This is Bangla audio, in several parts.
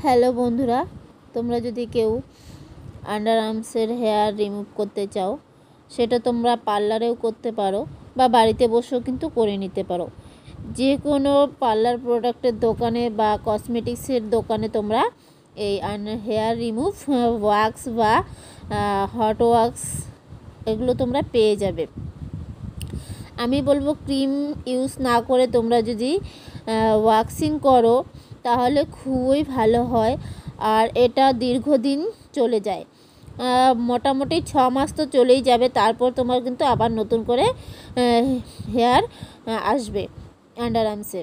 হ্যালো বন্ধুরা, তোমরা যদি কেউ আন্ডার আর্মসের হেয়ার রিমুভ করতে চাও, সেটা তোমরা পার্লারেও করতে পারো বা বাড়িতে বসেও কিন্তু করে নিতে পারো। যে কোনো পার্লার প্রোডাক্টের দোকানে বা কসমেটিক্সের দোকানে তোমরা এই হেয়ার রিমুভ ওয়াক্স বা হট ওয়াক্স এগুলো তোমরা পেয়ে যাবে। আমি বলবো ক্রিম ইউজ না করে তোমরা যদি ওয়াক্সিং করো তাহলে খুবই ভালো হয়, আর এটা দীর্ঘদিন চলে যায়। মোটামুটি 6 মাস তো চলেই যাবে, তারপর তোমার কিন্তু আবার নতুন করে হেয়ার আসবে আন্ডার আর্মসে।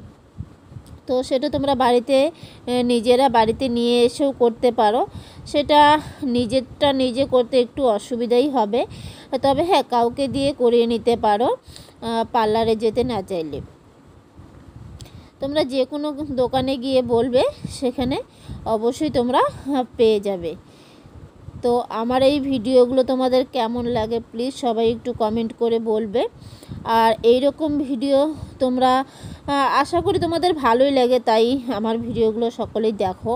তো সেটা তোমরা বাড়িতে নিজেরা বাড়িতে নিয়ে এসেও করতে পারো। সেটা নিজেরটা নিজে করতে একটু অসুবিধাই হবে, তবে হ্যাঁ কাউকে দিয়ে করিয়ে নিতে পারো পার্লারে যেতে না চাইলে। তোমরা যে কোনো দোকানে গিয়ে বলবে, সেখানে অবশ্যই তোমরা পেয়ে যাবে। তো আমার এই ভিডিওগুলো তোমাদের কেমন লাগে প্লিজ সবাই একটু কমেন্ট করে বলবে। আর এই রকম ভিডিও তোমরা আশা করি তোমাদের ভালোই লাগে, তাই আমার ভিডিওগুলো সকলেই দেখো।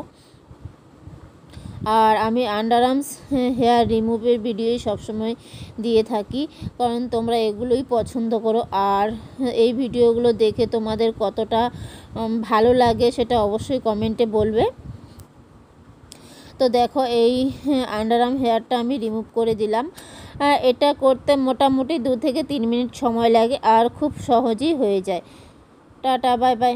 আর আমি আন্ডার আর্মস হেয়ার রিমুভের ভিডিওই সবসময় দিয়ে থাকি, কারণ তোমরা এগুলোই পছন্দ করো। আর এই ভিডিওগুলো দেখে তোমাদের কতটা ভালো লাগে সেটা অবশ্যই কমেন্টে বলবে। তো দেখো এই আন্ডার আর্ম হেয়ারটা আমি রিমুভ করে দিলাম। এটা করতে মোটামুটি 2 থেকে 3 মিনিট সময় লাগে আর খুব সহজেই হয়ে যায়। Tata, bye bye.